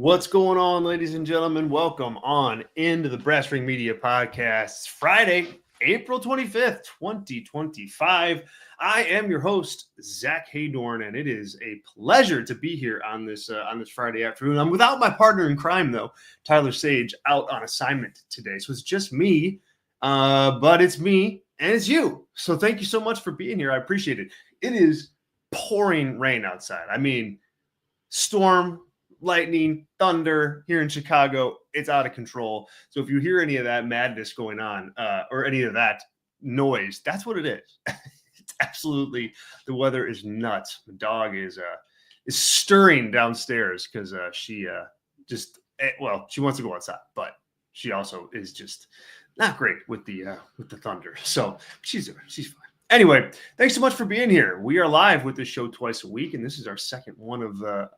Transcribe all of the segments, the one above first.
What's going on, ladies and gentlemen? Welcome on into the Brass Ring Media Podcast. It's Friday, April 25th, 2025. I am your host, Zach Haydorn, and it is a pleasure to be here on this Friday afternoon. I'm without my partner in crime, though, Tyler Sage, out on assignment today. So it's just me, but it's me and it's you. So thank you so much for being here. I appreciate it. It is pouring rain outside. I mean, storm, lightning, thunder here in Chicago. It's out of control. So if you hear any of that madness going on or any of that noise, that's what it is. It's absolutely, the weather is nuts. The dog is stirring downstairs because she wants to go outside, but she also is just not great with the thunder. So she's fine. Anyway, thanks so much for being here. We are live with this show twice a week, and this is our second one of the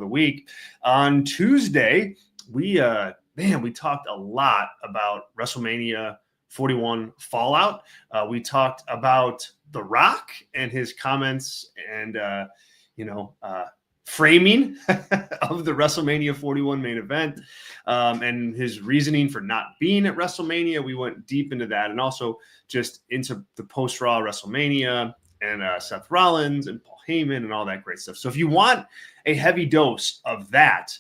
week. On Tuesday, we talked a lot about WrestleMania 41 Fallout. We talked about The Rock and his comments and framing of the WrestleMania 41 main event and his reasoning for not being at WrestleMania. We went deep into that and also just into the post-Raw WrestleMania and Seth Rollins and Paul Heyman and all that great stuff. So if you want a heavy dose of that,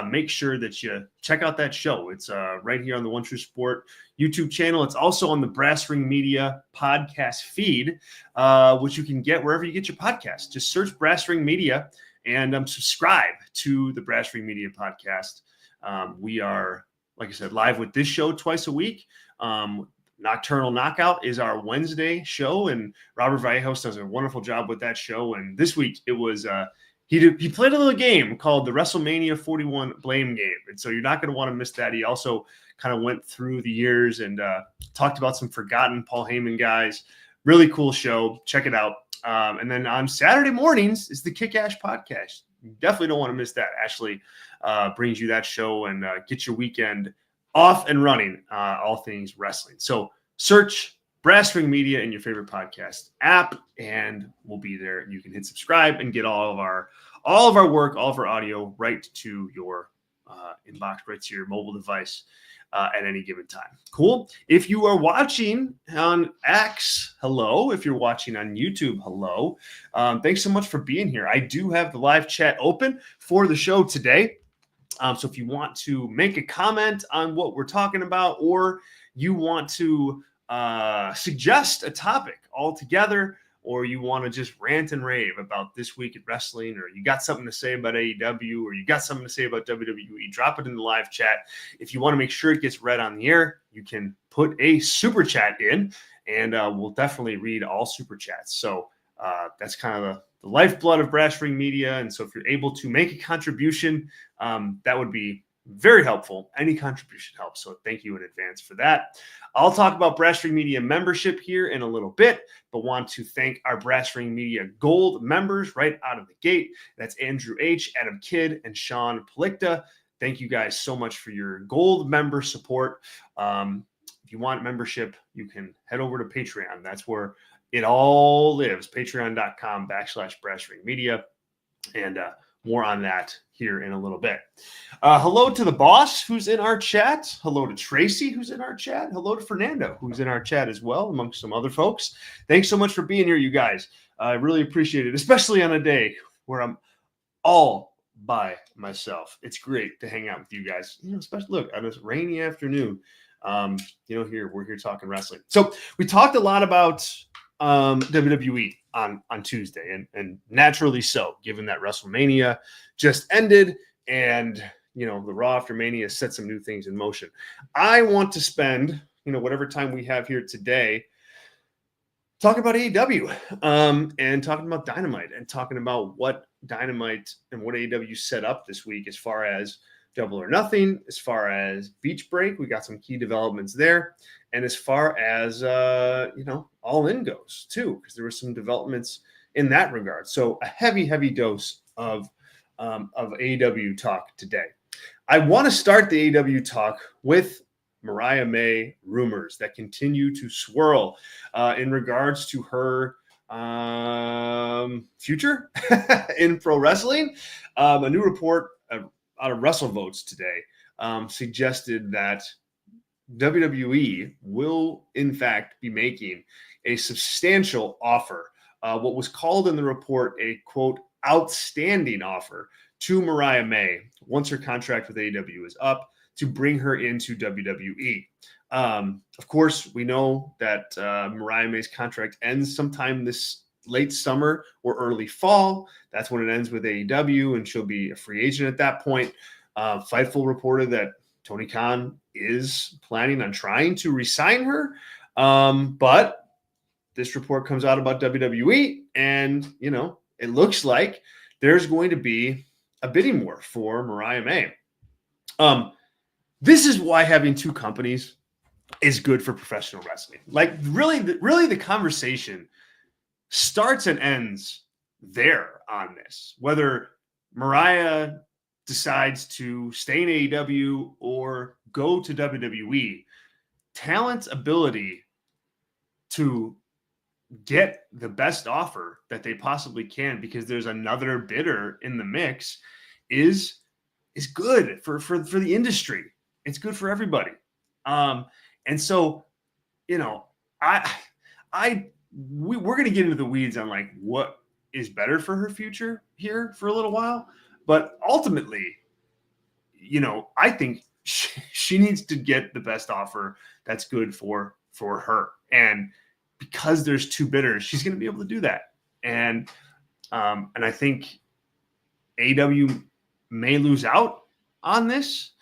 make sure that you check out that show. It's right here on the One True Sport YouTube channel. It's also on the Brass Ring Media podcast feed, which you can get wherever you get your podcast. Just search Brass Ring Media and subscribe to the Brass Ring Media podcast. We are, like I said, live with this show twice a week. Nocturnal Knockout is our Wednesday show, and Robert Vallejos does a wonderful job with that show. And this week it was he played a little game called the WrestleMania 41 Blame Game, and so you're not going to want to miss that. He also kind of went through the years and talked about some forgotten Paul Heyman guys. Really cool show. Check it out. And then on Saturday mornings is the Kick Ash podcast. You definitely don't want to miss that. Ashley brings you that show and get your weekend off and running, all things wrestling. So search Brass Ring Media in your favorite podcast app, and we'll be there. You can hit subscribe and get all of our work, all of our audio right to your inbox, right to your mobile device at any given time. Cool. If you are watching on X, hello. If you're watching on YouTube, hello. Thanks so much for being here. I do have the live chat open for the show today. So if you want to make a comment on what we're talking about, or you want to suggest a topic altogether, or you want to just rant and rave about this week at wrestling, or you got something to say about AEW, or you got something to say about WWE, drop it in the live chat. If you want to make sure it gets read on the air, you can put a super chat in, and we'll definitely read all super chats. So that's kind of the lifeblood of Brass Ring Media. And so if you're able to make a contribution, that would be very helpful. Any contribution helps. So thank you in advance for that. I'll talk about Brass Ring Media membership here in a little bit, but want to thank our Brass Ring Media Gold members right out of the gate. That's Andrew H., Adam Kidd, and Sean Palikta. Thank you guys so much for your Gold member support. If you want membership, you can head over to Patreon. That's where it all lives. Patreon.com/Brass Ring Media. And more on that here in a little bit. Hello to the boss who's in our chat. Hello to Tracy who's in our chat. Hello to Fernando who's in our chat as well, amongst some other folks. Thanks so much for being here, you guys. I really appreciate it, especially on a day where I'm all by myself. It's great to hang out with you guys. Especially look on this rainy afternoon. Here we're here talking wrestling. So we talked a lot about WWE on Tuesday, and naturally so, given that WrestleMania just ended and the Raw after Mania set some new things in motion. I want to spend whatever time we have here today talking about AEW and talking about Dynamite and talking about what Dynamite and what AEW set up this week as far as Double or Nothing, as far as Beach Break. We got some key developments there. And as far as, All In goes, too, because there were some developments in that regard. So a heavy, heavy dose of AEW talk today. I want to start the AEW talk with Mariah May rumors that continue to swirl in regards to her future in pro wrestling. A new report WrestleVotes today suggested that WWE will, in fact, be making a substantial offer, what was called in the report a, quote, outstanding offer to Mariah May once her contract with AEW is up to bring her into WWE. Of course, we know that Mariah May's contract ends sometime this late summer or early fall. That's when it ends with AEW, and she'll be a free agent at that point. Fightful reported that Tony Khan is planning on trying to re-sign her. But this report comes out about WWE, and, it looks like there's going to be a bidding war for Mariah May. This is why having two companies is good for professional wrestling. Like, really, the conversation starts and ends there on this. Whether Mariah decides to stay in AEW or go to WWE, talent's ability to get the best offer that they possibly can because there's another bidder in the mix is good for the industry. It's good for everybody. And so, we're going to get into the weeds on like what is better for her future here for a little while. But ultimately, I think she needs to get the best offer that's good for her. And because there's two bidders, she's going to be able to do that. And I think AEW may lose out on this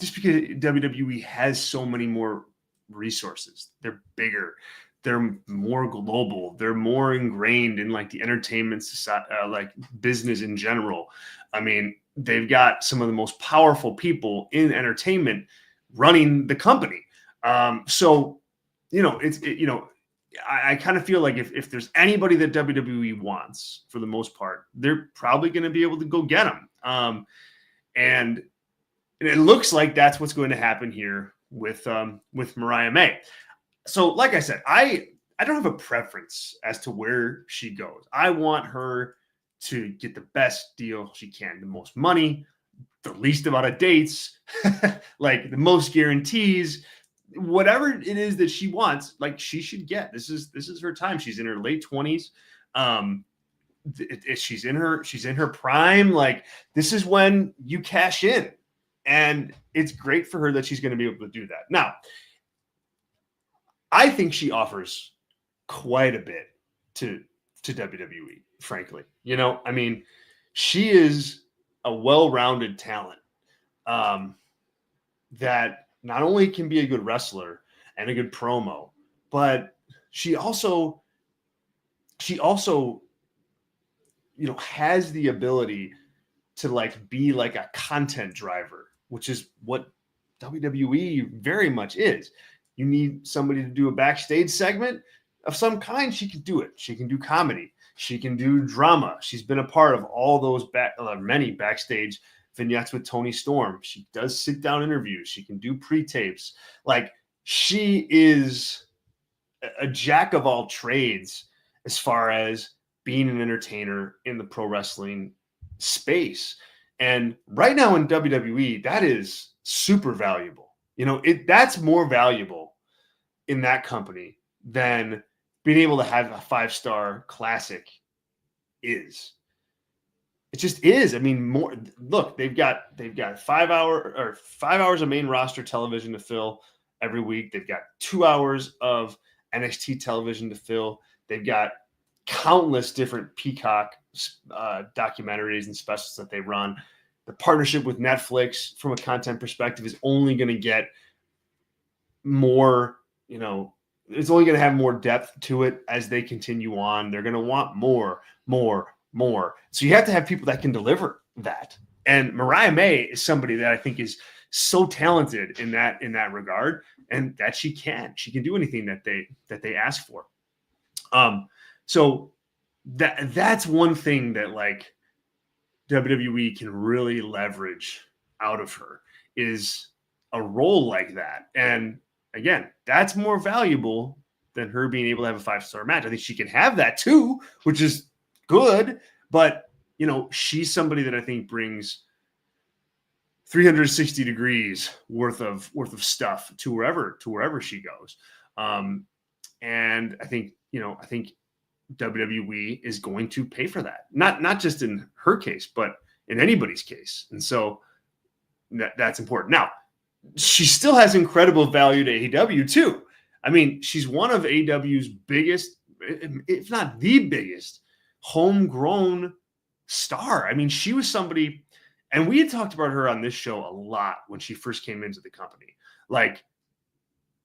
just because WWE has so many more resources. They're bigger. They're more global. They're more ingrained in like the entertainment society, like business in general. I mean, they've got some of the most powerful people in entertainment running the company. So, I kind of feel like if there's anybody that WWE wants, for the most part, they're probably going to be able to go get them. And it looks like that's what's going to happen here with Mariah May. So, like I said, I don't have a preference as to where she goes. I want her to get the best deal she can, the most money, the least amount of dates, like the most guarantees, whatever it is that she wants, like she should get. This is her time. She's in her late 20s. She's in her prime. Like, this is when you cash in, and it's great for her that she's going to be able to do that. Now, I think she offers quite a bit to WWE, frankly. I mean, she is a well-rounded talent that not only can be a good wrestler and a good promo, but she also has the ability to like be like a content driver, which is what WWE very much is. You need somebody to do a backstage segment of some kind, she can do it. She can do comedy. She can do drama. She's been a part of all those many backstage vignettes with Tony Storm. She does sit-down interviews. She can do pre-tapes. Like, she is a jack of all trades as far as being an entertainer in the pro wrestling space. And right now in WWE, that is super valuable. That's more valuable in that company than being able to have a 5-star classic is. It just is. I mean, more. Look, they've got 5 hours of main roster television to fill every week. They've got 2 hours of NXT television to fill. They've got countless different Peacock documentaries and specials that they run. The partnership with Netflix, from a content perspective, is only going to get more. It's only going to have more depth to it as they continue on. They're going to want more. So you have to have people that can deliver that. And Mariah May is somebody that I think is so talented in that regard, and that she can do anything that they ask for. So that's one thing that like WWE can really leverage out of her, is a role like that. And again, that's more valuable than her being able to have a 5-star match. I think she can have that too, which is good, but she's somebody that I think brings 360 degrees worth of stuff to wherever she goes. And I think WWE is going to pay for that. Not just in her case, but in anybody's case. And so that's important. Now, she still has incredible value to AEW too. I mean, she's one of AEW's biggest, if not the biggest, homegrown star. I mean, she was somebody, and we had talked about her on this show a lot when she first came into the company. Like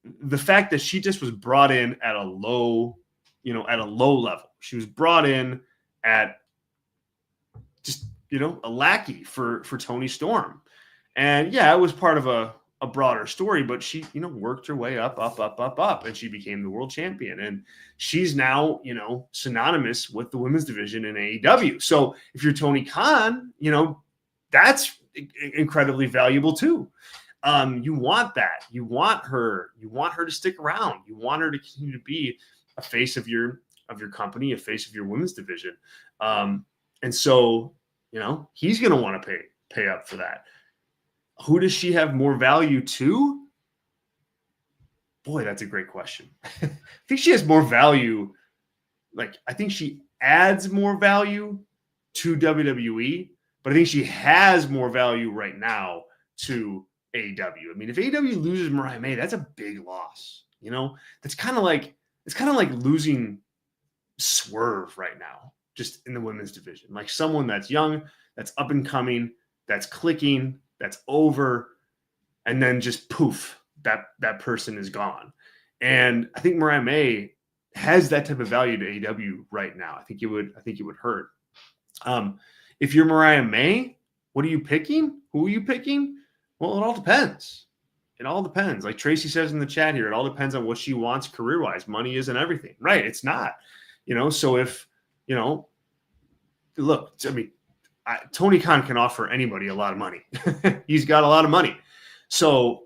the fact that she just was brought in at a low level. She was brought in at just, a lackey for Toni Storm. And yeah, it was part of a broader story, but she, worked her way up, and she became the world champion. And she's now, synonymous with the women's division in AEW. So if you're Tony Khan, that's incredibly valuable too. You want that. You want her to stick around. You want her to continue to be a face of your company, a face of your women's division. And so, he's going to want to pay up for that. Who does she have more value to? Boy, that's a great question. I think she has more value. Like, I think she adds more value to WWE, but I think she has more value right now to AEW. I mean, if AEW loses Mariah May, that's a big loss. That's kind of like losing Swerve right now, just in the women's division. Like someone that's young, that's up and coming, that's clicking, that's over, and then just poof, that person is gone. And I think Mariah May has that type of value to AEW right now. I think it would hurt. If you're Mariah May, what are you picking? Who are you picking? Well, it all depends. It all depends. Like Tracy says in the chat here, it all depends on what she wants career-wise. Money isn't everything. Right. It's not. So if, look, I mean, Tony Khan can offer anybody a lot of money. He's got a lot of money. So,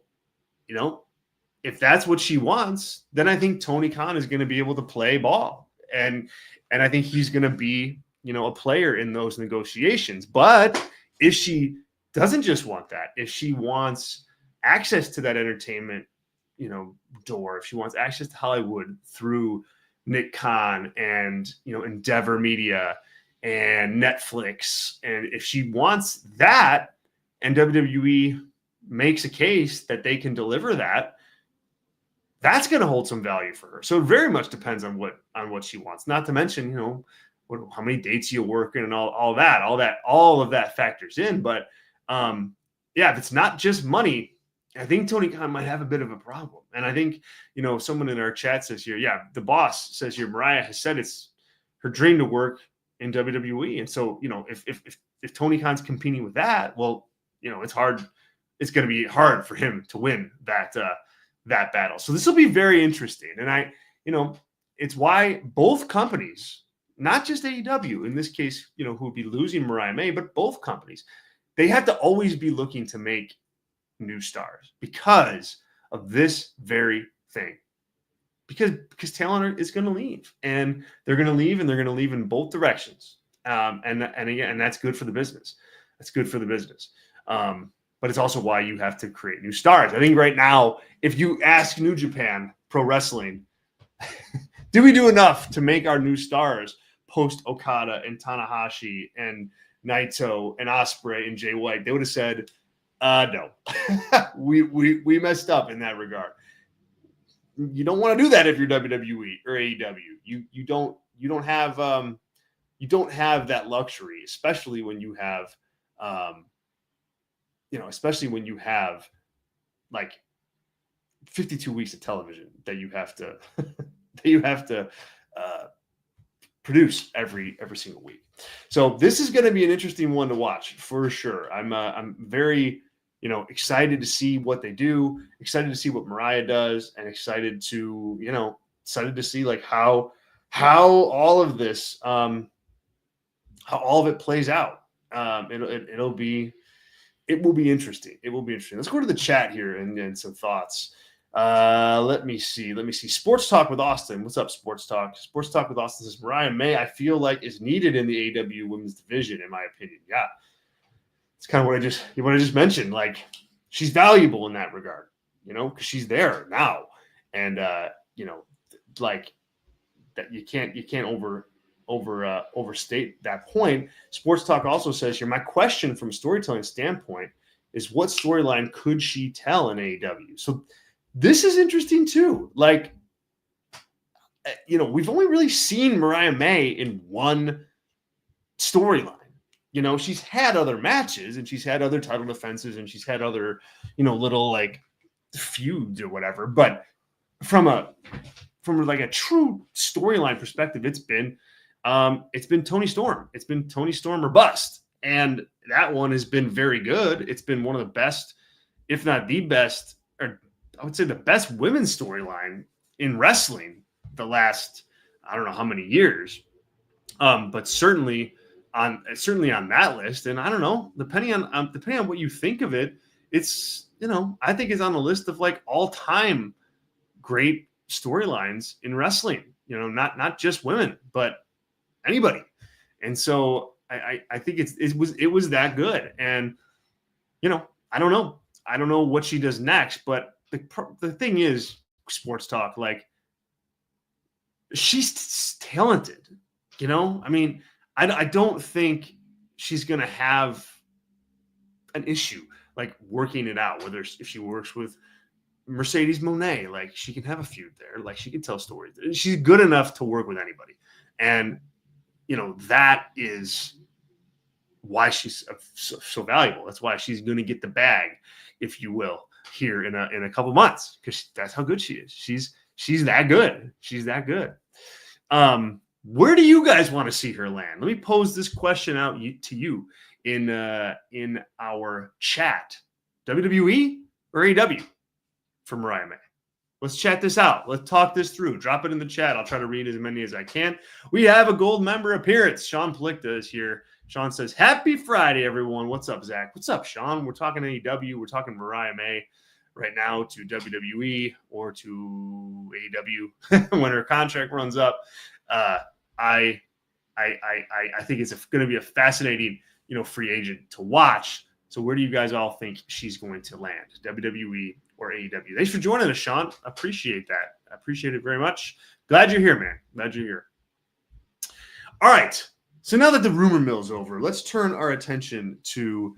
if that's what she wants, then I think Tony Khan is going to be able to play ball. And I think he's going to be, a player in those negotiations. But if she doesn't just want that, if she wants access to that entertainment, door, if she wants access to Hollywood through Nick Khan and, Endeavor Media and Netflix, and if she wants that and WWE makes a case that they can deliver that, that's going to hold some value for her. So it very much depends on what she wants. Not to mention, how many dates you work in and all of that factors in. But if it's not just money, I think Tony Khan might have a bit of a problem. And I think, someone in our chat says here, the boss says here, Mariah has said it's her dream to work in WWE. And so, if Tony Khan's competing with that, well, it's hard. It's going to be hard for him to win that battle. So this will be very interesting. And it's why both companies, not just AEW in this case, who would be losing Mariah May, but both companies, they have to always be looking to make new stars because of this very thing. Because talent is going to leave, and they're going to leave, and they're going to leave in both directions. And again, that's good for the business. That's good for the business. But it's also why you have to create new stars. I think right now, if you ask New Japan Pro Wrestling, do we do enough to make our new stars post Okada and Tanahashi and Naito and Ospreay and Jay White? They would have said, no, we messed up in that regard. You don't want to do that if you're WWE or AEW. You don't have that luxury, especially when you have, like 52 weeks of television that you have to produce every single week. So this is going to be an interesting one to watch for sure. I'm very excited to see what they do, excited to see what Mariah does, and excited to see like how all of this, how all of it plays out. It will be interesting. It will be interesting. Let's go to the chat here and some thoughts. Let me see. Sports Talk with Austin. What's up, Sports Talk? Sports Talk with Austin says Mariah May, I feel like, is needed in the AEW women's division, in my opinion. Yeah. It's kind of what I just mentioned. Like, she's valuable in that regard, because she's there now. And like that you can't overstate that point. Sports Talk also says here, my question from a storytelling standpoint is what storyline could she tell in AEW? So this is interesting too. Like, we've only really seen Mariah May in one storyline. She's had other matches and she's had other title defenses and she's had other, little like feuds or whatever. But from like a true storyline perspective, it's been Toni Storm. It's been Toni Storm or bust. And that one has been very good. It's been one of the best, if not the best, or I would say the best women's storyline in wrestling the last, I don't know how many years. But certainly on that list. And I don't know, depending on what you think of it, it's, I think it's on the list of like all time great storylines in wrestling, not just women, but anybody. And so I think it was that good. And, I don't know what she does next, but the thing is, Sports Talk, like, she's talented, I mean, I don't think she's going to have an issue like working it out, whether if she works with Mercedes Moné, like she can have a feud there, like she can tell stories. She's good enough to work with anybody. And, that is why she's so valuable. That's why she's going to get the bag, if you will, here in a couple months, because that's how good she is. She's that good. She's that good. Where do you guys want to see her land? Let me pose this question out to you in our chat. WWE or AEW for Mariah May? Let's chat this out. Let's talk this through. Drop it in the chat. I'll try to read as many as I can. We have a gold member appearance. Sean Plicta is here. Sean says, happy Friday, everyone. What's up, Zach? What's up, Sean? We're talking AEW. We're talking Mariah May right now to WWE or to AEW when her contract runs up. I think it's going to be a fascinating, free agent to watch. So where do you guys all think she's going to land? WWE or AEW? Thanks for joining us, Sean. Appreciate that. I appreciate it very much. Glad you're here, man. Glad you're here. All right. So now that the rumor mill's over, let's turn our attention to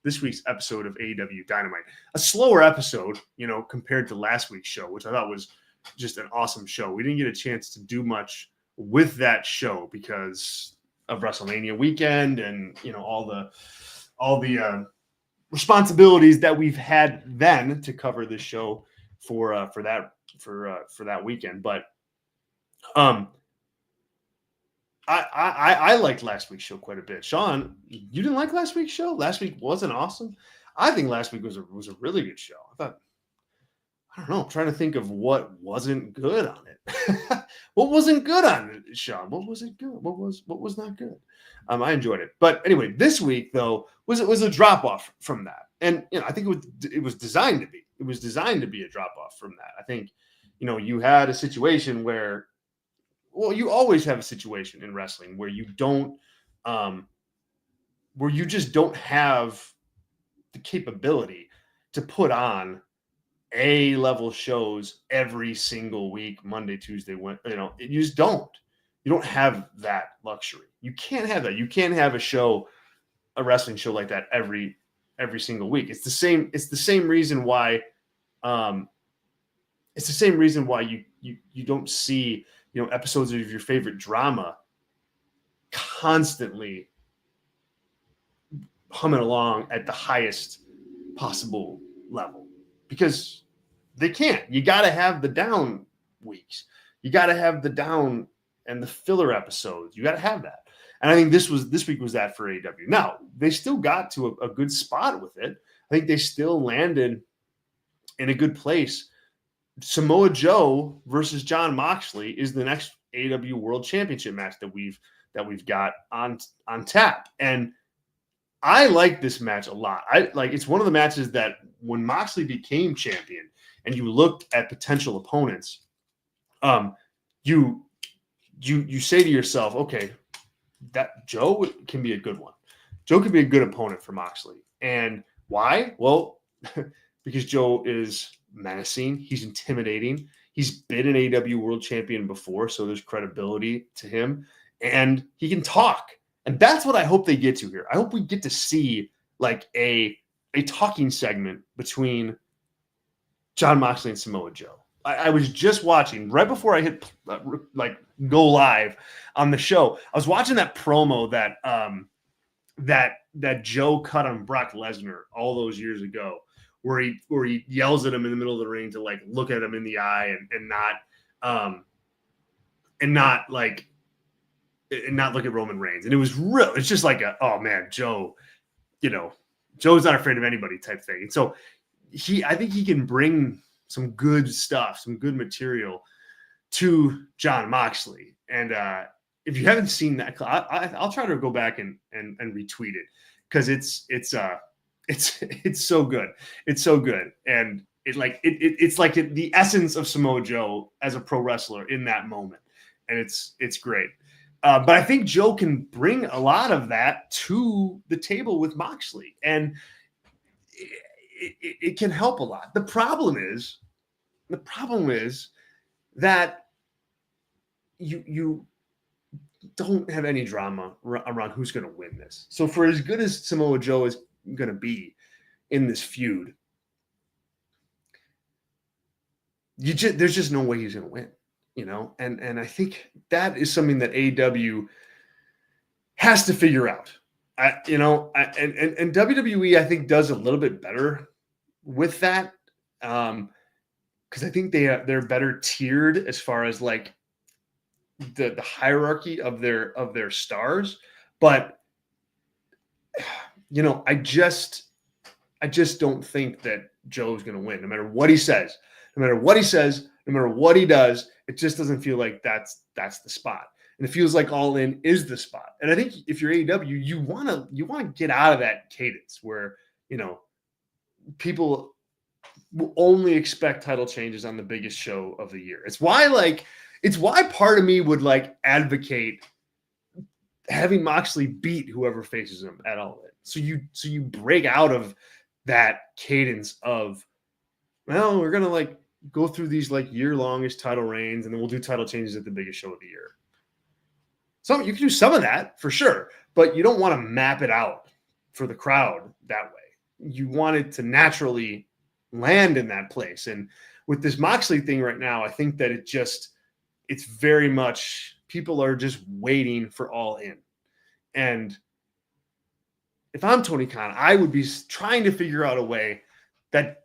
this week's episode of AEW Dynamite. A slower episode, compared to last week's show, which I thought was just an awesome show. We didn't get a chance to do much with that show because of WrestleMania weekend and all the responsibilities that we've had then to cover this show for that weekend. But I liked last week's show quite a bit. Sean, you didn't like last week's show? Last week wasn't awesome. I think last week was a really good show. I don't know. I'm trying to think of what wasn't good on it. What wasn't good on it, Sean? What was it good? What was not good? I enjoyed it. But anyway, this week though was a drop off from that, and I think it was designed to be. It was designed to be a drop off from that. I think you had a situation where, well, you always have a situation in wrestling where you don't, where you just don't have the capability to put on A-level shows every single week, Monday, Tuesday, Wednesday. You just don't. You don't have that luxury. You can't have that. You can't have a wrestling show like that every single week. It's the same. It's the same reason why. It's the same reason why you don't see episodes of your favorite drama constantly humming along at the highest possible level, because they can't. You got to have the down weeks. You got to have the down and the filler episodes. You got to have that. And I think this week was that for AEW. Now, they still got to a good spot with it. I think they still landed in a good place. Samoa Joe versus Jon Moxley is the next AEW World Championship match that we've got on tap. And I like this match a lot. It's one of the matches that when Moxley became champion and you looked at potential opponents, you say to yourself, okay, that Joe can be a good one. Joe can be a good opponent for Moxley. And why? Well, because Joe is menacing. He's intimidating. He's been an AEW world champion before, so there's credibility to him. And he can talk. And that's what I hope they get to here. I hope we get to see like a talking segment between Jon Moxley and Samoa Joe. I was just watching right before I hit go live on the show. I was watching that promo that Joe cut on Brock Lesnar all those years ago, where he yells at him in the middle of the ring to like look at him in the eye and not look at Roman Reigns. And it was real. It's just like oh man, Joe, Joe's not afraid of anybody type thing. And so I think he can bring some good stuff, some good material to Jon Moxley. And if you haven't seen that, I'll try to go back and retweet it, because it's so good. It's so good. And it's like the essence of Samoa Joe as a pro wrestler in that moment. And it's great. But I think Joe can bring a lot of that to the table with Moxley, and it can help a lot. The problem is that you don't have any drama around who's going to win this. So for as good as Samoa Joe is going to be in this feud, there's just no way he's going to win, and I think that is something that AEW has to figure out. And WWE, I think, does a little bit better with that, because I think they're better tiered as far as like the hierarchy of their stars. But I just don't think that Joe's going to win, no matter what he says, no matter what he does. It just doesn't feel like that's the spot. And it feels like All In is the spot. And I think if you're AEW, you want to get out of that cadence where, people will only expect title changes on the biggest show of the year. It's why part of me would like advocate having Moxley beat whoever faces him at All In. So you break out of that cadence of, well, we're going to like go through these like year-longish title reigns, and then we'll do title changes at the biggest show of the year. So you can do some of that for sure, but you don't want to map it out for the crowd that way. You want it to naturally land in that place. And with this Moxley thing right now, I think that it's very much, people are just waiting for All In. And if I'm Tony Khan, I would be trying to figure out a way that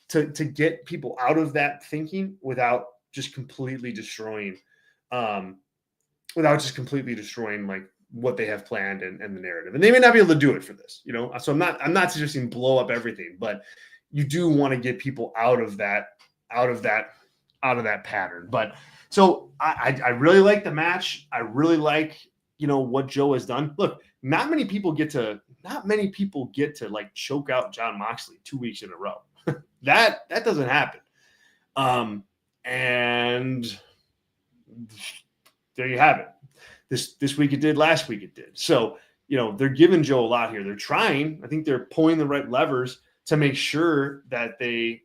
to get people out of that thinking without just completely destroying like what they have planned and the narrative. And they may not be able to do it for this, So I'm not suggesting blow up everything, but you do want to get people out of that pattern. But so I really like the match. I really like, what Joe has done. Look, not many people get to like choke out Jon Moxley 2 weeks in a row. that doesn't happen. And there you have it. This week it did, last week it did. So, they're giving Joe a lot here. They're trying. I think they're pulling the right levers to make sure that they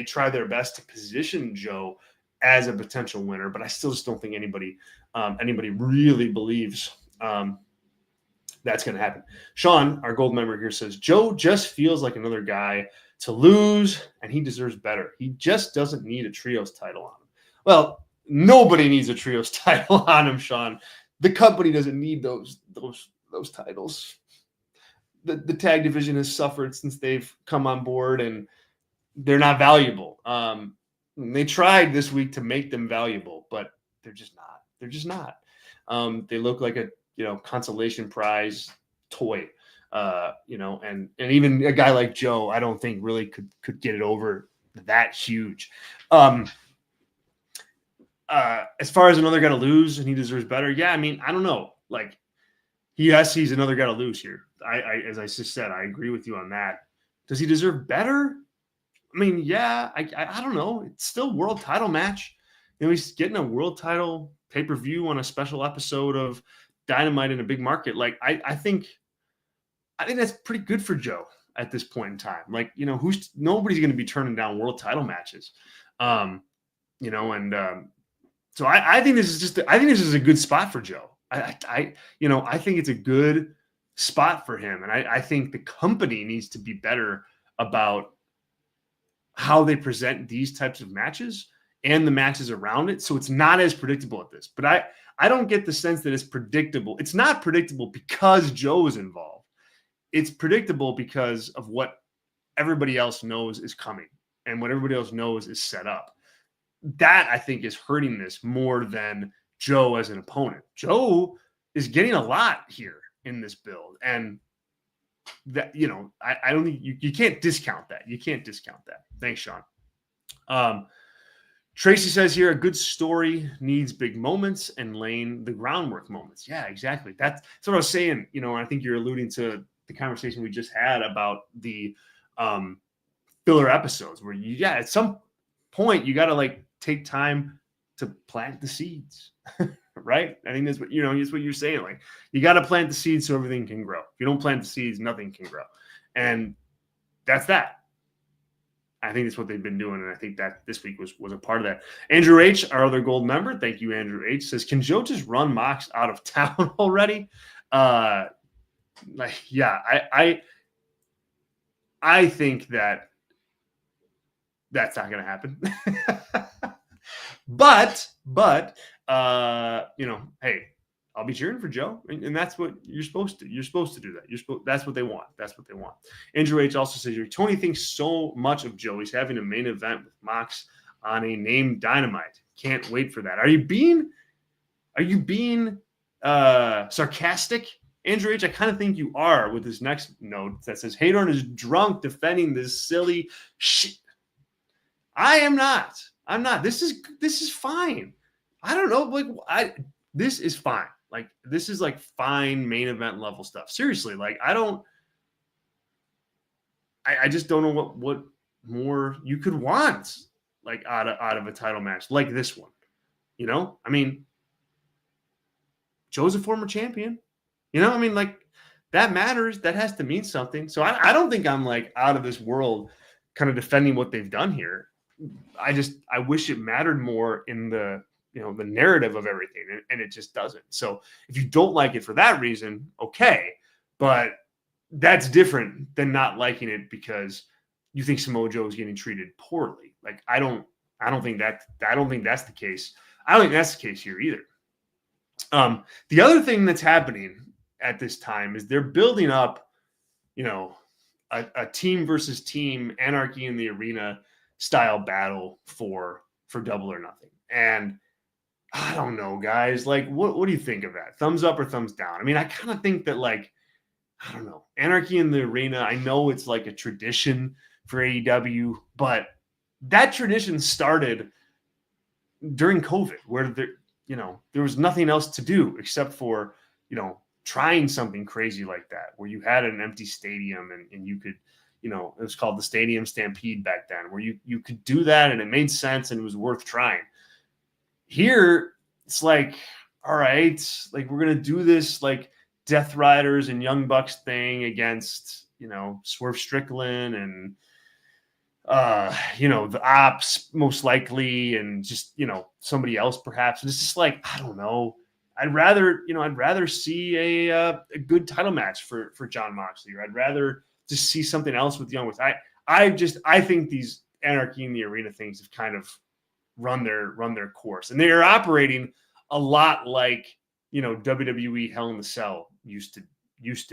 try their best to position Joe as a potential winner. But I still just don't think anybody really believes that's going to happen. Sean, our gold member here, says Joe just feels like another guy to lose, and he deserves better. He just doesn't need a trios title on him. Well, nobody needs a trios title on him, Sean. The company doesn't need those titles. The tag division has suffered since they've come on board, and they're not valuable. They tried this week to make them valuable, but they're just not. They're just not. They look like a consolation prize toy. And even a guy like Joe, I don't think really could get it over that huge. As far as another guy to lose and he deserves better, yeah, I mean, I don't know. Like, yes, he's another guy to lose here. I as I just said, I agree with you on that. Does he deserve better? I mean, yeah, I don't know. It's still world title match. He's getting a world title pay-per-view on a special episode of Dynamite in a big market. Like, I think that's pretty good for Joe at this point in time. Like, nobody's going to be turning down world title matches. So I think this is a good spot for Joe. I think it's a good spot for him. And I think the company needs to be better about how they present these types of matches and the matches around it. So it's not as predictable at this, but I don't get the sense that it's predictable. It's not predictable because Joe is involved. It's predictable because of what everybody else knows is coming and what everybody else knows is set up. That, I think, is hurting this more than Joe as an opponent. Joe is getting a lot here in this build. And that, I don't think you can't discount that. You can't discount that. Thanks, Sean. Tracy says here, a good story needs big moments and laying the groundwork moments. Yeah, exactly. That's what I was saying. I think you're alluding to the conversation we just had about the filler episodes where at some point you got to take time to plant the seeds, right? I think that's what, it's what you're saying. Like, you got to plant the seeds so everything can grow. If you don't plant the seeds, nothing can grow. And that's that. I think that's what they've been doing. And I think that this week was a part of that. Andrew H., our other gold member, thank you, Andrew H., says, can Joe just run Mox out of town already? I think that's not going to happen. But hey, I'll be cheering for Joe, and that's what you're supposed to. You're supposed to do that. That's what they want. That's what they want. Andrew H. also says, Tony thinks so much of Joe. He's having a main event with Mox on a named Dynamite. Can't wait for that. Are you being sarcastic, Andrew H.? I kind of think you are with this next note that says Haydorn is drunk defending this silly shit. I am not. I'm not. This is fine. I don't know. This is fine. This is fine main event level stuff. Seriously, I just don't know what more you could want out of a title match like this one. I mean, Joe's a former champion. That matters. That has to mean something. So I don't think I'm out of this world kind of defending what they've done here. I wish it mattered more in the the narrative of everything, and it just doesn't. So if you don't like it for that reason, okay, but that's different than not liking it because you think Samoa Joe is getting treated poorly. I don't think that's the case. I don't think that's the case here either. The other thing that's happening at this time is they're building up, a team versus team Anarchy in the Arena style battle for Double or Nothing. And I don't know, guys. What do you think of that? Thumbs up or thumbs down? I mean, I kind of think that I don't know, Anarchy in the Arena, I know it's a tradition for AEW, but that tradition started during COVID where there was nothing else to do except for, trying something crazy like that, where you had an empty stadium and you could, it was called the Stadium Stampede back then, where you could do that and it made sense and it was worth trying. Here, it's all right, we're going to do this Death Riders and Young Bucks thing against, Swerve Strickland and, the Ops most likely, and just, somebody else perhaps. And it's just I don't know. I'd rather see a good title match for Jon Moxley, or I'd rather just see something else with Young Bucks. I think these Anarchy in the Arena things have kind of run their course, and they are operating a lot like WWE Hell in a Cell used to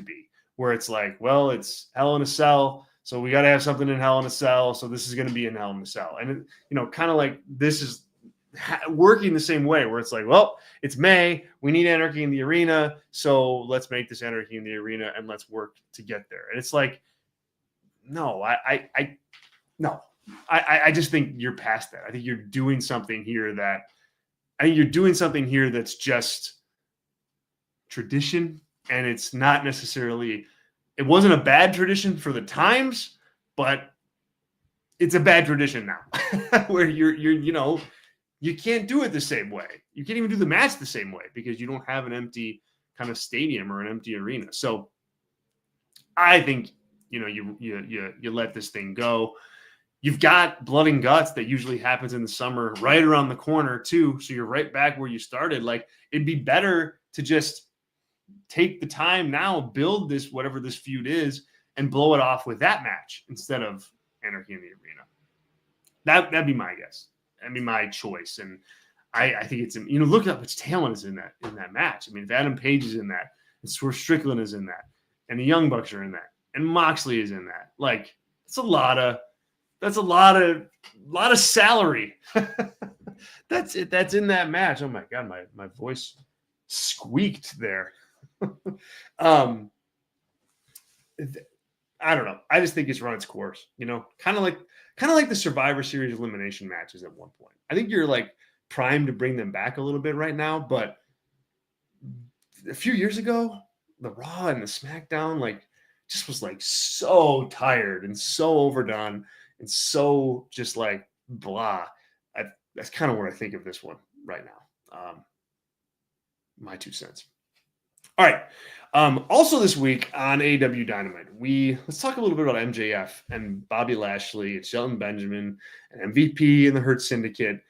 be, where it's it's Hell in a Cell, so we got to have something in Hell in a Cell, so this is going to be in Hell in a Cell, and kind of this is working the same way, where it's it's May, we need Anarchy in the Arena, so let's make this Anarchy in the Arena and let's work to get there. And it's no, I just think you're past that. I think you're doing something here that's just tradition, and it's not necessarily. It wasn't a bad tradition for the times, but it's a bad tradition now where you can't do it the same way. You can't even do the match the same way because you don't have an empty kind of stadium or an empty arena. So I think, you let this thing go. You've got Blood and Guts that usually happens in the summer right around the corner too. So you're right back where you started. Like, it'd be better to just take the time now, build this, whatever this feud is, and blow it off with that match instead of Anarchy in the Arena. That'd be my guess. That'd be my choice. And I think it's, look how much talent is in that match. I mean, if Adam Page is in that, and Swerve Strickland is in that, and the Young Bucks are in that, and Moxley is in that. Like, that's a lot of salary. That's it. That's in that match. Oh my God, my voice squeaked there. I don't know. I just think it's run its course, kind of like the Survivor Series elimination matches at one point. I think you're like primed to bring them back a little bit right now, but a few years ago, the Raw and the SmackDown, like, just was like so tired and so overdone and so just like blah. That's kind of what I think of this one right now. My 2 cents. All right. Also this week on AEW Dynamite, let's talk a little bit about MJF and Bobby Lashley and Shelton Benjamin and MVP and the Hurt Syndicate.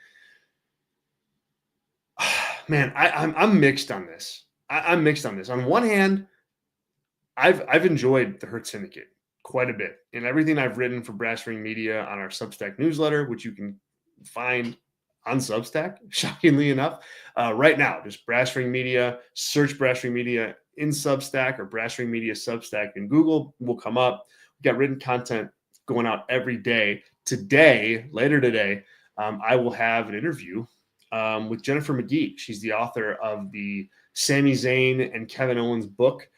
Man, I'm mixed on this. I'm mixed on this. On one hand, I've enjoyed the Hurt Syndicate quite a bit in everything I've written for Brass Ring Media on our Substack newsletter, which you can find on Substack, shockingly enough. Right now, just Brass Ring Media, search Brass Ring Media in Substack or Brass Ring Media Substack in Google will come up. We've got written content going out every day. Later today, I will have an interview with Jennifer McGee. She's the author of the Sami Zayn and Kevin Owens book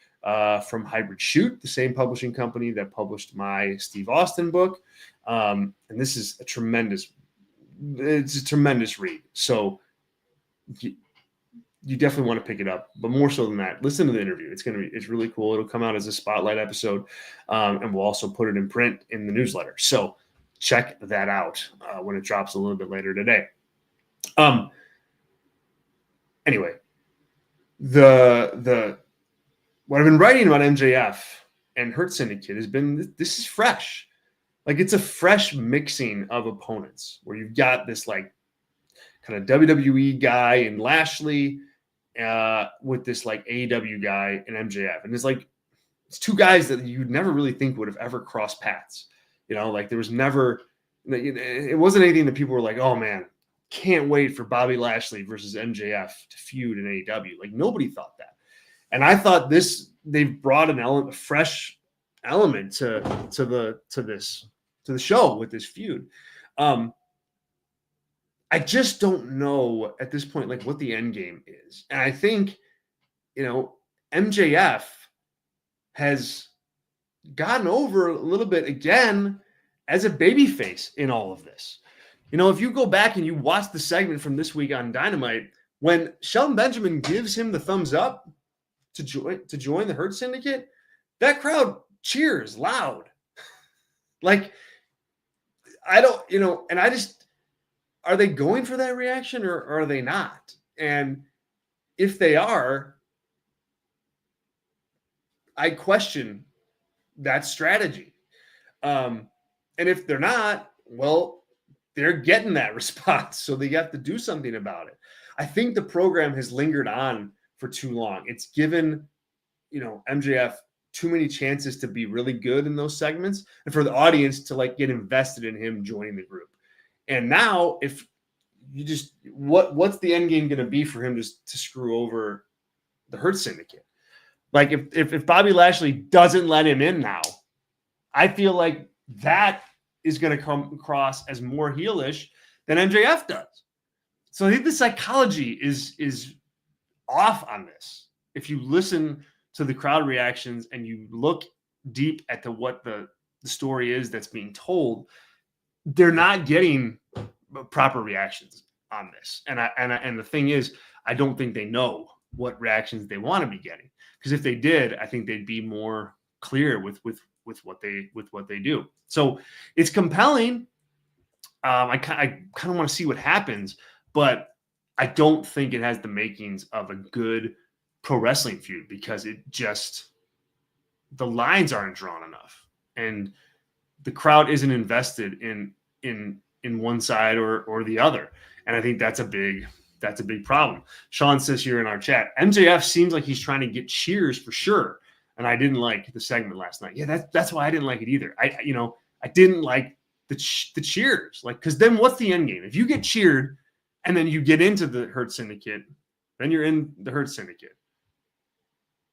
from Hybrid Shoot, the same publishing company that published my Steve Austin book. And this is a tremendous read. So you definitely want to pick it up, but more so than that, listen to the interview. It's really cool. It'll come out as a spotlight episode. And we'll also put it in print in the newsletter. So check that out when it drops a little bit later today. Anyway, what I've been writing about MJF and Hurt Syndicate has been, this is fresh. Like, it's a fresh mixing of opponents where you've got this like kind of WWE guy and Lashley with this like AEW guy and MJF. And it's two guys that you'd never really think would have ever crossed paths. Like, there was never, it wasn't anything that people were like, oh man, can't wait for Bobby Lashley versus MJF to feud in AEW. Like, nobody thought that. And I thought they've brought a fresh element to the show with this feud. I just don't know at this point, like, what the end game is. And I think, MJF has gotten over a little bit again as a babyface in all of this. If you go back and you watch the segment from this week on Dynamite, when Shelton Benjamin gives him the thumbs up to join the Hurt Syndicate, that crowd cheers loud. Like, I don't, and I just, are they going for that reaction or are they not? And if they are, I question that strategy. And if they're not, well, they're getting that response. So they have to do something about it. I think the program has lingered on for too long. It's given, MJF too many chances to be really good in those segments and for the audience to like get invested in him joining the group. And now if you just, what's the end game going to be for him just to screw over the Hurt Syndicate? Like if Bobby Lashley doesn't let him in now, I feel like that is going to come across as more heelish than MJF does. So I think the psychology is off on this. If you listen to the crowd reactions and you look deep at what the story is that's being told, they're not getting proper reactions on this. And the thing is, I don't think they know what reactions they want to be getting. Because if they did, I think they'd be more clear with what they do. So it's compelling. I kind of want to see what happens, but I don't think it has the makings of a good pro wrestling feud because the lines aren't drawn enough, and the crowd isn't invested in one side or the other. And I think that's a big problem. Sean says here in our chat, MJF seems like he's trying to get cheers for sure. And I didn't like the segment last night. Yeah, that's why I didn't like it either. I didn't like the cheers, like, because then what's the end game? If you get cheered and then you get into the Hurt Syndicate, then you're in the Hurt Syndicate.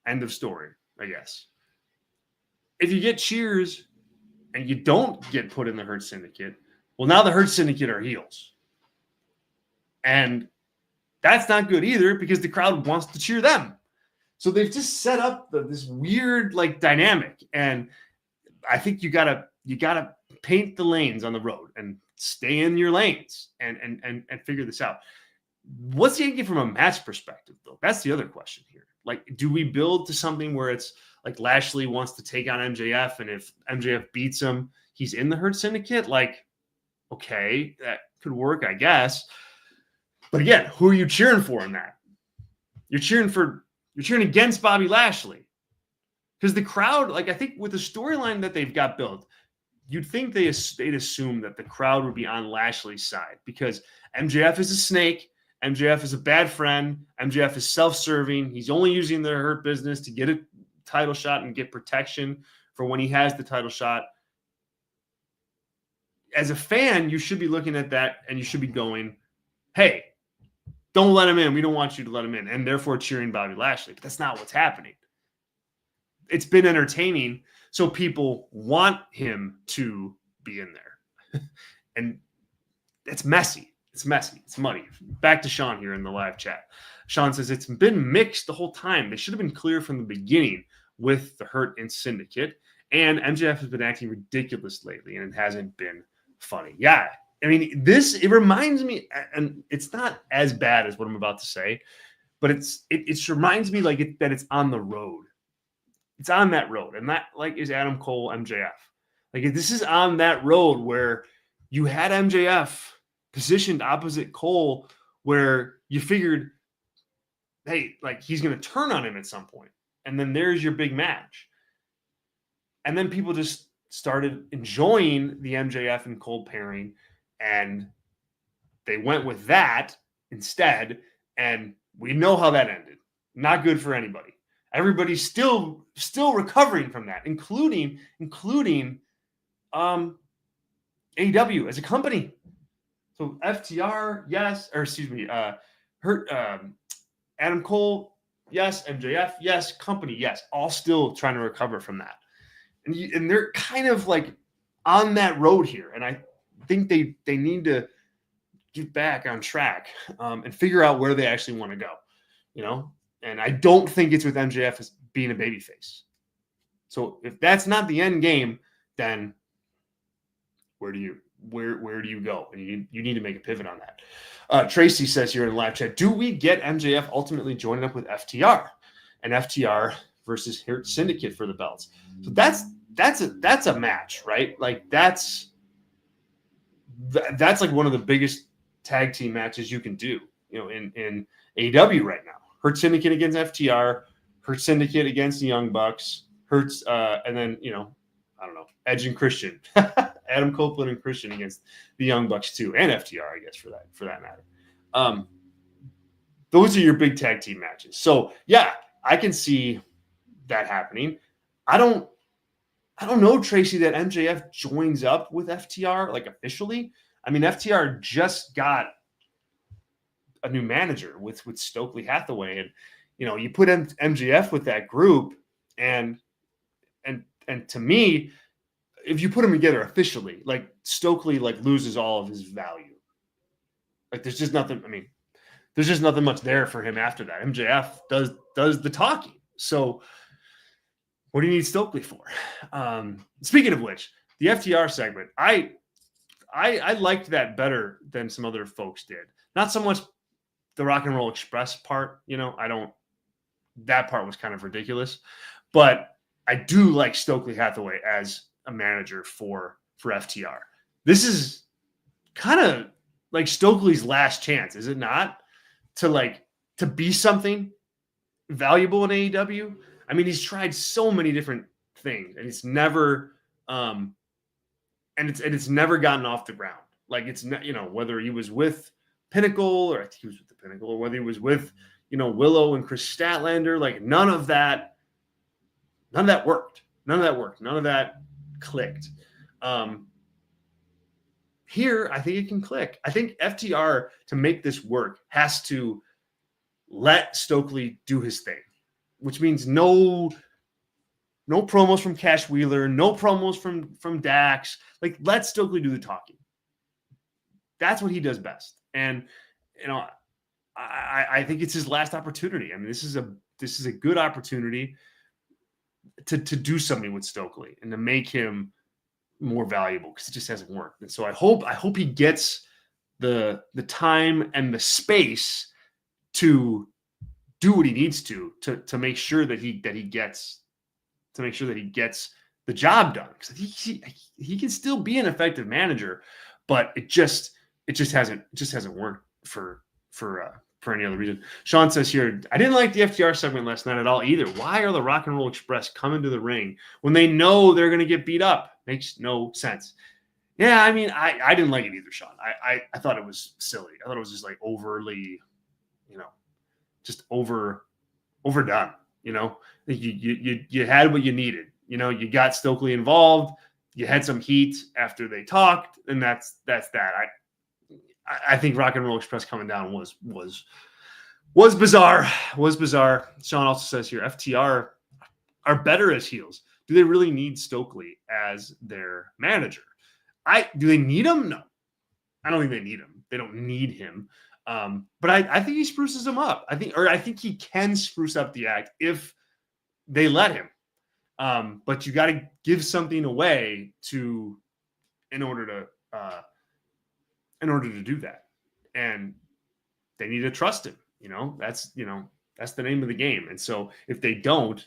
End of story, I guess. If you get cheers and you don't get put in the Hurt Syndicate, well, now the Hurt Syndicate are heels. And that's not good either because the crowd wants to cheer them. So they've just set up this weird like dynamic. And I think you gotta paint the lanes on the road and stay in your lanes and figure this out. What's the end game from a match perspective, though? That's the other question here. Like, do we build to something where it's like Lashley wants to take on MJF, and if MJF beats him, he's in the Hurt Syndicate? Like, okay, that could work, I guess. But again, who are you cheering for in that? You're cheering against Bobby Lashley. Because the crowd, like, I think with the storyline that they've got built, you'd think they'd assume that the crowd would be on Lashley's side because MJF is a snake. MJF is a bad friend. MJF is self-serving. He's only using the Hurt Business to get a title shot and get protection for when he has the title shot. As a fan, you should be looking at that and you should be going, hey, don't let him in. We don't want you to let him in. And therefore cheering Bobby Lashley. But that's not what's happening. It's been entertaining, so people want him to be in there. And it's messy. It's messy. It's muddy. Back to Sean here in the live chat. Sean says it's been mixed the whole time. They should have been clear from the beginning with the Hurt and Syndicate. And MJF has been acting ridiculous lately, and it hasn't been funny. Yeah. I mean, it reminds me, and it's not as bad as what I'm about to say, but it reminds me like that it's on the road. It's on that road, and that like is Adam Cole, MJF. Like this is on that road where you had MJF positioned opposite Cole, where you figured, hey, like he's going to turn on him at some point, and then there's your big match, and then people just started enjoying the MJF and Cole pairing, and they went with that instead, and we know how that ended. Not good for anybody. Everybody's still recovering from that, including AEW as a company. So FTR, yes, or excuse me, Adam Cole, yes, MJF, yes, company, yes, all still trying to recover from that, and they're kind of like on that road here, and I think they need to get back on track and figure out where they actually want to go, you know. And I don't think it's with MJF as being a babyface. So if that's not the end game, then where do you go? And you need to make a pivot on that. Tracy says here in the live chat, do we get MJF ultimately joining up with FTR and FTR versus Hurt Syndicate for the belts? So that's a match, right? Like that's like one of the biggest tag team matches you can do, you know, in AEW right now. Hurt Syndicate against FTR, Hurt Syndicate against the Young Bucks, and then, you know, I don't know, Edge and Christian, Adam Copeland and Christian against the Young Bucks too, and FTR, I guess, for that matter. Those are your big tag team matches. So yeah, I can see that happening. I don't know, Tracy, that MJF joins up with FTR like officially. I mean, FTR just got a new manager with Stokely Hathaway, and you know, you put MJF with that group, and to me, if you put them together officially, like Stokely like loses all of his value. Like there's just nothing. I mean, there's just nothing much there for him after that. MJF does the talking. So what do you need Stokely for? Speaking of which, the FTR segment, I liked that better than some other folks did. Not so much the Rock and Roll Express part, you know, that part was kind of ridiculous, but I do like Stokely Hathaway as a manager for FTR. This is kind of like Stokely's last chance, is it not? To be something valuable in AEW. I mean, he's tried so many different things, and it's never it's never gotten off the ground. Like, it's not, whether he was with Pinnacle, or I think he was with the Pinnacle, or whether he was with Willow and Chris Statlander, like none of that worked. None of that clicked. Here, I think it can click. I think FTR, to make this work, has to let Stokely do his thing, which means no promos from Cash Wheeler, no promos from Dax. Like, let Stokely do the talking. That's what he does best. And I think it's his last opportunity. I mean, this is a good opportunity to do something with Stokely and to make him more valuable, because it just hasn't worked. And so I hope he gets the time and the space to do what he needs to make sure that he gets the job done. Because he can still be an effective manager, but it just hasn't worked for any other reason. Sean says here, I didn't like the FTR segment last night at all either. Why are the Rock and Roll Express coming to the ring when they know they're going to get beat up? Makes no sense. Yeah, I mean, I didn't like it either, Sean. I thought it was silly. I thought it was just like overly, just overdone. You had what you needed. You got Stokely involved. You had some heat after they talked, and that's that. I think Rock and Roll Express coming down was bizarre. Was bizarre. Sean also says here, FTR are better as heels. Do they really need Stokely as their manager? Do they need him? No, I don't think they need him. They don't need him. But I think he spruces them up. I think he can spruce up the act if they let him. But you got to give something away in order to do that, and they need to trust him. That's the name of the game. And so if they don't,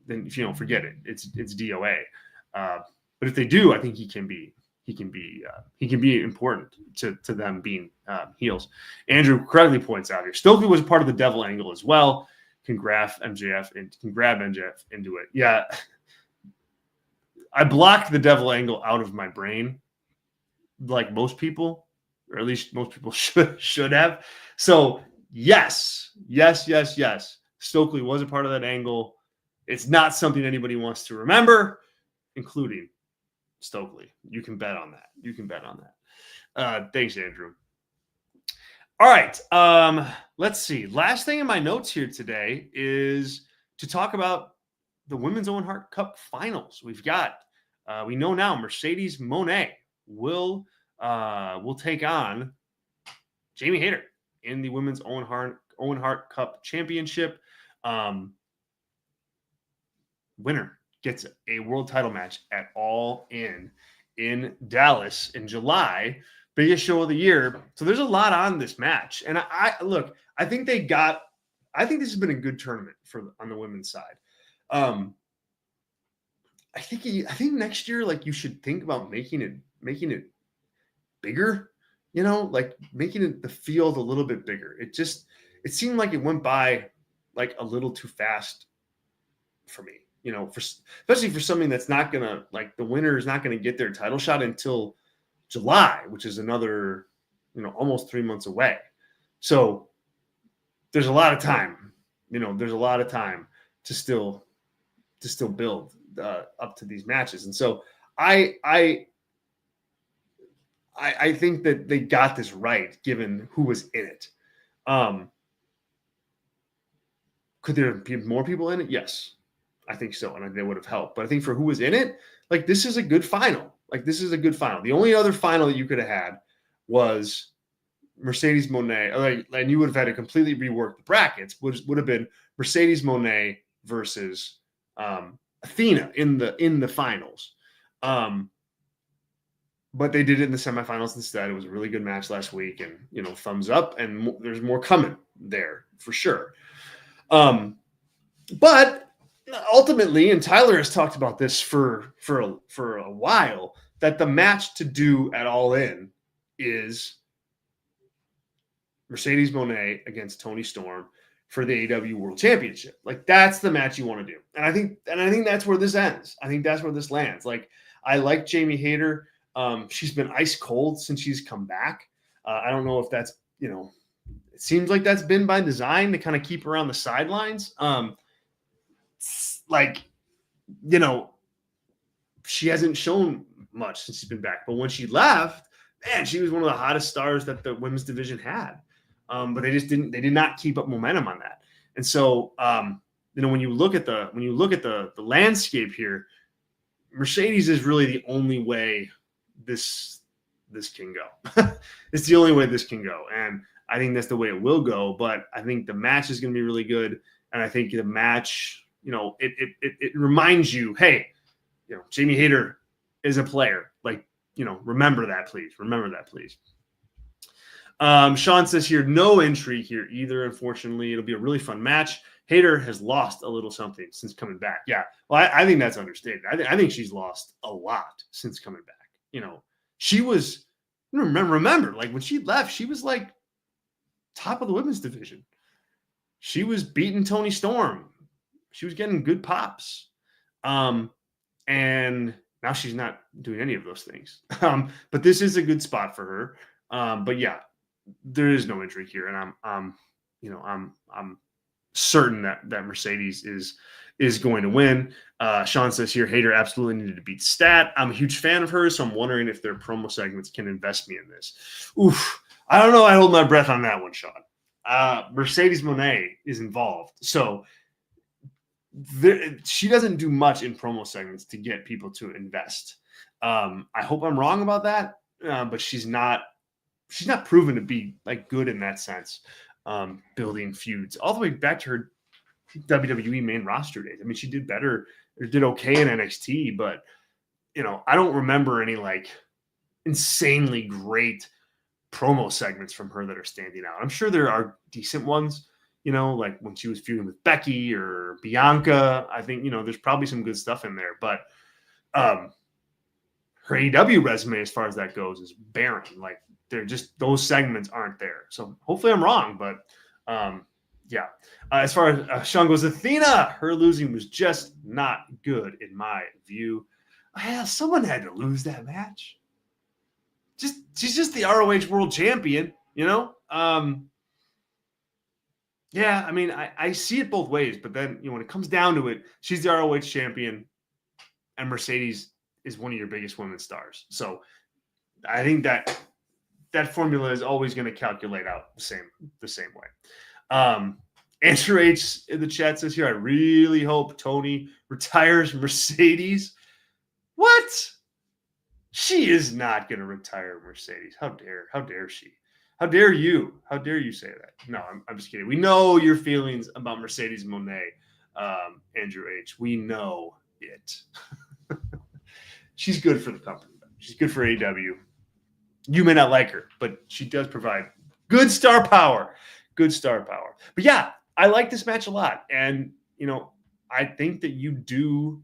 then forget it. It's DOA. But if they do, I think he can be important to them being heels. Andrew correctly points out here, Stokely was part of the devil angle as well. Can grab MJF into it. Yeah. I blocked the devil angle out of my brain, like most people, or at least most people should have. So yes. Stokely was a part of that angle. It's not something anybody wants to remember, including Stokely. You can bet on that. Thanks, Andrew. All right. Let's see. Last thing in my notes here today is to talk about the Women's Owen Hart Cup Finals. We've got, we know now, Mercedes Moné will take on Jamie Hayter in the Women's Owen Hart Cup Championship. Winner gets a world title match at All in Dallas in July. Biggest show of the year. So there's a lot on this match. And I think this has been a good tournament on the women's side. I think next year, like, you should think about making it bigger, like making it the field a little bit bigger. It seemed like it went by like a little too fast for me, especially for something that's not gonna, like, the winner is not gonna get their title shot until July, which is another, almost 3 months away. So there's a lot of time, to still build up to these matches. And so I think that they got this right, given who was in it. Could there be more people in it? Yes, I think so. And they would have helped. But I think for who was in it, like, this is a good final. The only other final that you could have had was Mercedes Moné. And you would have had to completely rework the brackets, would have been Mercedes Moné versus Athena in the finals. But they did it in the semifinals instead. It was a really good match last week, and thumbs up. And there's more coming there for sure. But ultimately, and Tyler has talked about this for a while, that the match to do at All In is Mercedes Moné against Toni Storm for the AEW World Championship. Like, that's the match you want to do. And I think that's where this ends. I think that's where this lands. Like, I like Jamie Hayter. She's been ice cold since she's come back. I don't know if that's, it seems like that's been by design to kind of keep her on the sidelines. She hasn't shown much since she's been back. But when she left, man, she was one of the hottest stars that the women's division had. But they did not keep up momentum on that. And so, when you look at the landscape here, Mercedes is really the only way this can go. It's the only way this can go. And I think that's the way it will go. But I think the match is going to be really good. And I think the match, it reminds you, hey, Jamie Hayter is a player. Like, remember that, please. Remember that, please. Sean says here, no intrigue here either. Unfortunately, it'll be a really fun match. Hayter has lost a little something since coming back. Yeah, well, I think that's understated. I think she's lost a lot since coming back. She was, remember, like when she left, she was like top of the women's division. She was beating Toni Storm. She was getting good pops. And now she's not doing any of those things. But this is a good spot for her. But yeah, there is no intrigue here, and I'm certain that Mercedes is going to win. Sean says here, Hayter absolutely needed to beat Stat. I'm a huge fan of hers, so I'm wondering if their promo segments can invest me in this. Oof, I don't know. I hold my breath on that one, Sean. Mercedes Moné is involved, so she doesn't do much in promo segments to get people to invest. I hope I'm wrong about that, but she's not proven to be like good in that sense, building feuds all the way back to her WWE main roster days. I mean, she did better or did okay in NXT, but I don't remember any like insanely great promo segments from her that are standing out. I'm sure there are decent ones, like when she was feuding with Becky or Bianca. I think, there's probably some good stuff in there, but her AEW resume, as far as that goes, is barren. Like, they're just, those segments aren't there. So hopefully I'm wrong, but yeah. As far as Sean goes, Athena, her losing was just not good in my view. Someone had to lose that match. She's just the ROH World Champion, Yeah, I mean, I see it both ways, but then when it comes down to it, she's the ROH champion, and Mercedes is one of your biggest women's stars. So I think that formula is always going to calculate out the same way. Andrew H in the chat says here, I really hope Toni retires Mercedes. What? She is not going to retire Mercedes. How dare she? How dare you? How dare you say that? No, I'm just kidding. We know your feelings about Mercedes Moné, Andrew H. We know it. She's good for the company. She's good for AEW. You may not like her, but she does provide good star power. Good star power. But yeah, I like this match a lot. And, I think that you do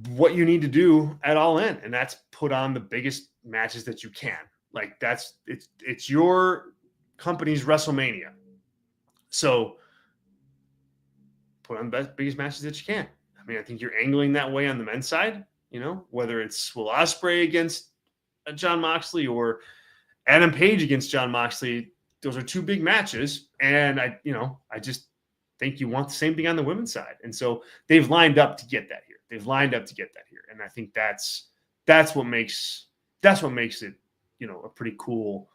what you need to do at All In, and that's put on the biggest matches that you can. Like, it's your company's WrestleMania. So put on the biggest matches that you can. I mean, I think you're angling that way on the men's side, whether it's Will Ospreay against Jon Moxley or Adam Page against Jon Moxley. Those are two big matches. And I just think you want the same thing on the women's side. And so they've lined up to get that here. And I think that's what makes it, a pretty cool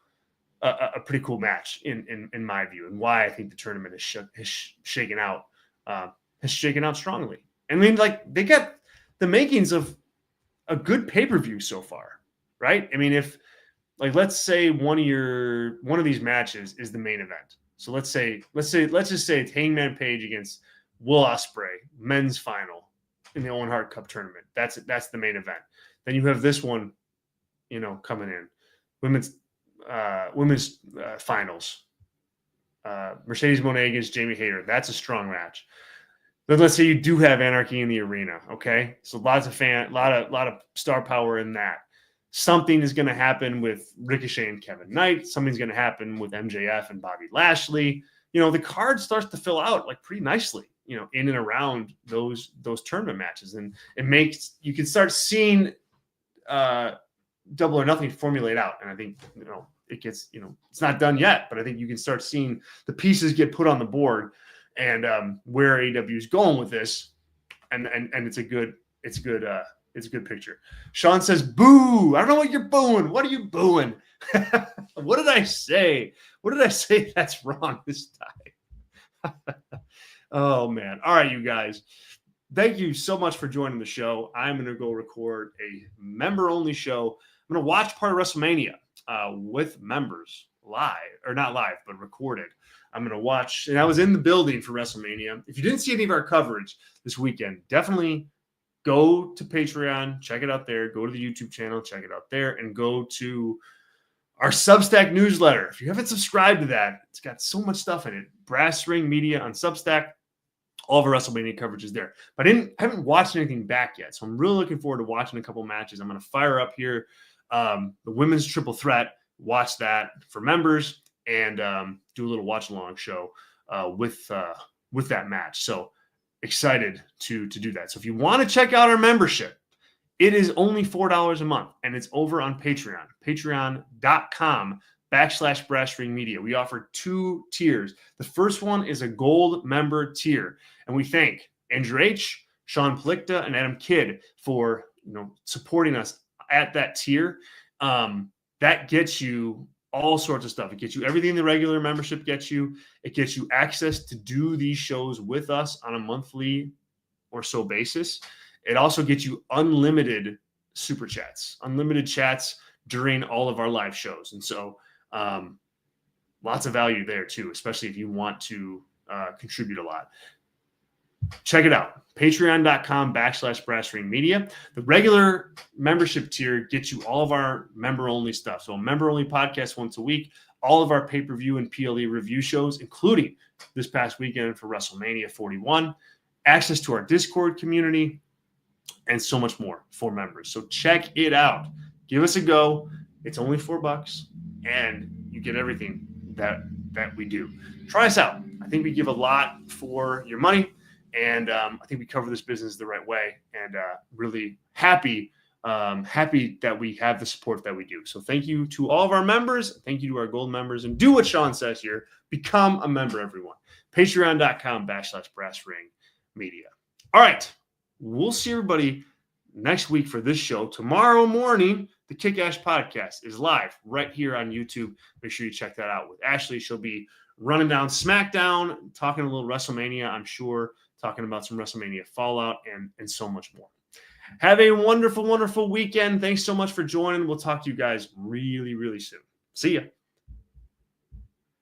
match in my view, and why I think the tournament has shaken out strongly. I mean, like, they got the makings of a good pay-per-view so far, right? I mean, if, like, let's say one of these matches is the main event. So let's just say it's Hangman Page against Will Ospreay, men's final in the Owen Hart Cup Tournament. That's the main event. Then you have this one, coming in, women's finals. Mercedes Moné against Jamie Hayter. That's a strong match. then let's say you do have anarchy in the arena. Okay. So lots of lot of star power in that. Something is going to happen with Ricochet and Kevin Knight. Something's going to happen with MJF and Bobby Lashley. The card starts to fill out like pretty nicely, in and around those tournament matches. And you can start seeing Double or Nothing formulate out. And I think, it gets, it's not done yet, but I think you can start seeing the pieces get put on the board and where AEW is going with this. And it's a good picture. Sean says, boo. I don't know what you're booing. What are you booing? What did I say? What did I say that's wrong this time? Oh, man. All right, you guys. Thank you so much for joining the show. I'm going to go record a member-only show. I'm going to watch part of WrestleMania with members live, or not live, but recorded. I'm going to watch, and I was in the building for WrestleMania. If you didn't see any of our coverage this weekend, definitely go to Patreon, check it out there. Go to the YouTube channel, check it out there, and go to our Substack newsletter. If you haven't subscribed to that, it's got so much stuff in it. Brass Ring Media on Substack. All of our WrestleMania coverage is there. But I haven't watched anything back yet, so I'm really looking forward to watching a couple matches. I'm going to fire up here the women's triple threat, watch that for members, and do a little watch-along show with that match. So excited to do that. So if you want to check out our membership, it is only $4 a month, and it's over on Patreon, patreon.com/BrassRingMedia. We offer 2 tiers. The first one is a gold member tier, and we thank Andrew H., Sean Plickta, and Adam Kidd for supporting us at that tier. That gets you all sorts of stuff. It gets you everything the regular membership gets you. It gets you access to do these shows with us on a monthly or so basis. It also gets you unlimited super chats, unlimited chats during all of our live shows. And so lots of value there too, especially if you want to contribute a lot. Check it out. Patreon.com/BrassRingMedia. The regular membership tier gets you all of our member-only stuff. So a member-only podcast once a week, all of our pay-per-view and PLE review shows, including this past weekend for WrestleMania 41, access to our Discord community, and so much more for members. So check it out. Give us a go. It's only $4, and you get everything that we do. Try us out. I think we give a lot for your money. And I think we cover this business the right way, and really happy that we have the support that we do. So thank you to all of our members. Thank you to our gold members, and do what Sean says here. Become a member, everyone. Patreon.com/BrassRingMedia. All right. We'll see everybody next week for this show. Tomorrow morning, the Kick-Ass Podcast is live right here on YouTube. Make sure you check that out with Ashley. She'll be running down SmackDown, talking a little WrestleMania, I'm sure, talking about some WrestleMania fallout and so much more. Have a wonderful, wonderful weekend. Thanks so much for joining. We'll talk to you guys really, really soon. See ya.